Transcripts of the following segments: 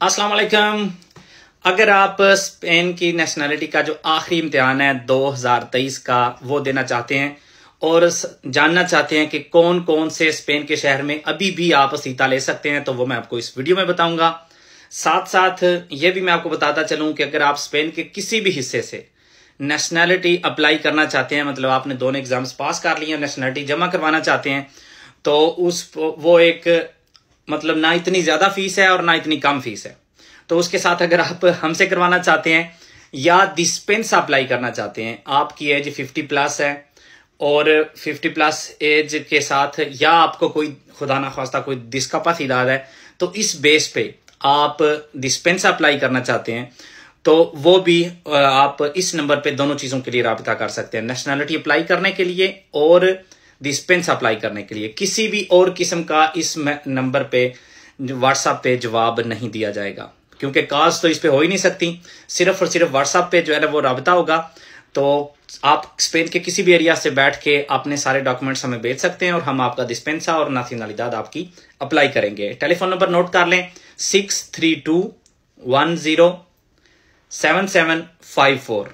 अस्सलाम वालेकुम। अगर आप स्पेन की नेशनैलिटी का जो आखिरी इम्तिहान है 2023 का वो देना चाहते हैं और जानना चाहते हैं कि कौन कौन से स्पेन के शहर में अभी भी आप सीता ले सकते हैं, तो वो मैं आपको इस वीडियो में बताऊंगा। साथ साथ ये भी मैं आपको बताता चलूं कि अगर आप स्पेन के किसी भी हिस्से से नेशनैलिटी अप्लाई करना चाहते हैं, मतलब आपने दोनों एग्जाम्स पास कर लिए, नेशनैलिटी जमा करवाना चाहते हैं, तो वो एक मतलब ना इतनी ज्यादा फीस है और ना इतनी कम फीस है। तो उसके साथ अगर आप हमसे करवाना चाहते हैं या डिस्पेंस अप्लाई करना चाहते हैं, आपकी एज 50 प्लस है और 50 प्लस एज के साथ या आपको कोई खुदा ना खास्ता कोई डिस्कैपेसिटी है, तो इस बेस पे आप डिस्पेंस अप्लाई करना चाहते हैं, तो वो भी आप इस नंबर पे दोनों चीजों के लिए राबिता कर सकते हैं। नेशनैलिटी अप्लाई करने के लिए और डिस्पेंस अप्लाई करने के लिए किसी भी और किस्म का इस नंबर पे व्हाट्सएप पे जवाब नहीं दिया जाएगा, क्योंकि कॉल्स तो इस पे हो ही नहीं सकती। सिर्फ और सिर्फ व्हाट्सएप पे जो है ना वो राबिता होगा। तो आप स्पेन के किसी भी एरिया से बैठ के अपने सारे डॉक्यूमेंट्स हमें भेज सकते हैं और हम आपका डिस्पेंसा और नेशनलिदाद आपकी अप्लाई करेंगे। टेलीफोन नंबर नोट कर लें 6321077754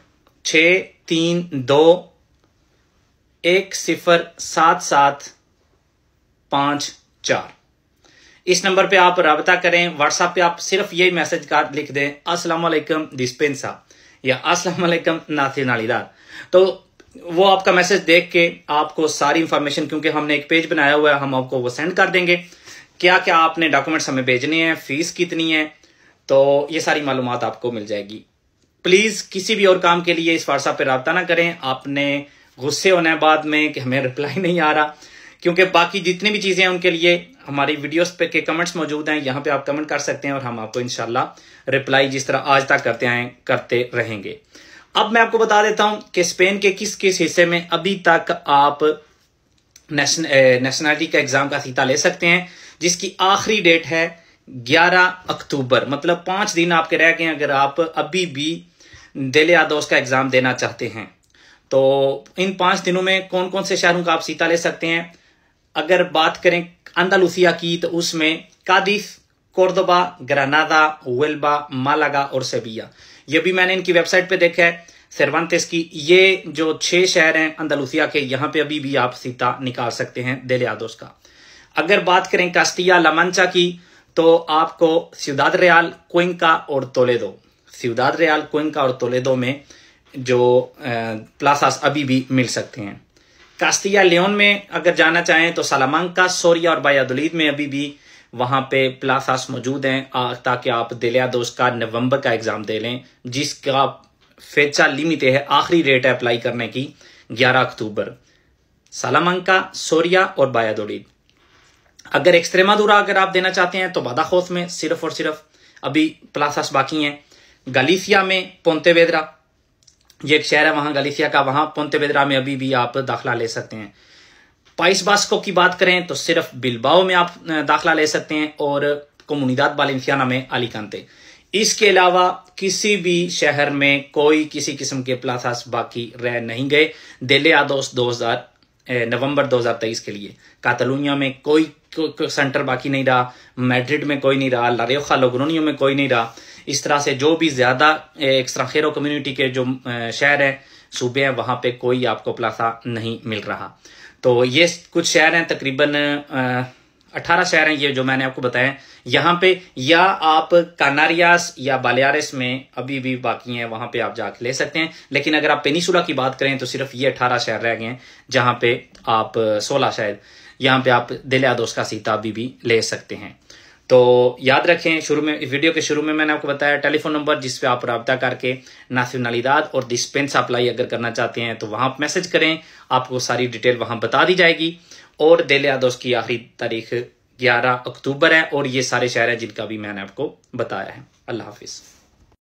632107754। इस नंबर पे आप राबता करें। व्हाट्सएप पे आप सिर्फ यही मैसेज कार्ड लिख दें, अस्सलाम वालेकुम डिस्पेंसा या अस्सलाम वालेकुम नेशनलिदाद। तो वो आपका मैसेज देख के आपको सारी इंफॉर्मेशन, क्योंकि हमने एक पेज बनाया हुआ है, हम आपको वो सेंड कर देंगे। क्या क्या आपने डॉक्यूमेंट्स हमें भेजने हैं, फीस कितनी है, तो ये सारी मालूमात आपको मिल जाएगी। प्लीज किसी भी और काम के लिए इस व्हाट्सएप पे राब्ता ना करें। आपने गुस्से होना है बाद में कि हमें रिप्लाई नहीं आ रहा, क्योंकि बाकी जितनी भी चीजें हैं उनके लिए हमारी वीडियोस पे के कमेंट्स मौजूद हैं, यहाँ पे आप कमेंट कर सकते हैं और हम आपको इंशाल्लाह रिप्लाई जिस तरह आज तक करते रहेंगे। अब मैं आपको बता देता हूं कि स्पेन के किस किस हिस्से में अभी तक आप नेशनैलिटी का एग्जाम का सीता ले सकते हैं, जिसकी आखिरी डेट है 11 अक्टूबर। मतलब 5 दिन आपके रह गए अगर आप अभी भी डेलियादोस का एग्जाम देना चाहते हैं। तो इन 5 दिनों में कौन कौन से शहरों का आप सीता ले सकते हैं? अगर बात करें अंदालुसिया की, तो उसमें कादिस, कोर्दोबा, ग्रानादा, हुएल्बा, मालागा और सेविया। ये भी मैंने इनकी वेबसाइट पे देखा है सेरवांतेस की। ये जो 6 शहर हैं अंदालुसिया के, यहाँ पे अभी भी आप सीता निकाल सकते हैं डेलियादोस का। अगर बात करें कास्टिया ला मांचा की, तो आपको सिउदाद रियल, क्वेंका और टोलेडो, सिउदाद रियल, क्वेंका और टोलेडो में जो प्लासास अभी भी मिल सकते हैं। कास्टिया लियोन में अगर जाना चाहें तो सालामांका, सोरिया और बायादोलिद में अभी भी वहां पे प्लासास मौजूद हैं, ताकि आप डेलियादोस का नवंबर का एग्जाम दे लें, जिसका फेचा लिमिट है, आखिरी डेट है अप्लाई करने की 11 अक्टूबर। सालामांका, सोरिया और बायादोलिद। अगर एक्सट्रेमादुरा अगर आप देना चाहते हैं तो बादाखोस में सिर्फ और सिर्फ अभी प्लासास बाकी हैं। गलीसिया में पोंतेवेद्रा, ये एक शहर है वहां गलीसिया का, वहां पोंतेवेद्रा में अभी भी आप दाखिला ले सकते हैं। पाइस बास्को की बात करें तो सिर्फ बिलबाओ में आप दाखिला ले सकते हैं और कोमुनिदाद वालेंसियाना में अलीकांते। इसके अलावा किसी भी शहर में कोई किसी किस्म के प्लासास बाकी रह नहीं गए डेलियादोस नवंबर 2023 के लिए। कातालुनिया में कोई सेंटर बाकी नहीं रहा, मैड्रिड में कोई नहीं रहा, लारियोखा लोग्रोनियो में कोई नहीं रहा। इस तरह से जो भी ज्यादा एक्सट्रांजेरो कम्युनिटी के जो शहर हैं, सूबे हैं, वहां पे कोई आपको प्लासा नहीं मिल रहा। तो ये कुछ शहर हैं, तकरीबन 18 शहर हैं ये जो मैंने आपको बताया। यहाँ पे या आप कानारियास या बालियारिस में अभी भी बाकी हैं, वहां पे आप जाके ले सकते हैं। लेकिन अगर आप पेनिसुला की बात करें तो सिर्फ ये 18 शहर रह गए हैं, जहां पे आप 16 शायद, यहाँ पे आप डेलियादोस का सीता अभी भी ले सकते हैं। तो याद रखें, शुरू में वीडियो के शुरू में मैंने आपको बताया टेलीफोन नंबर जिस पे आप राब्ता करके नेशनलिदाद और डिस्पेंस अप्लाई अगर करना चाहते हैं तो वहां आप मैसेज करें, आपको सारी डिटेल वहां बता दी जाएगी। और डेलियादोस की आखिरी तारीख 11 अक्टूबर है और ये सारे शहर हैं जिनका भी मैंने आपको बताया है। अल्लाह हाफिज।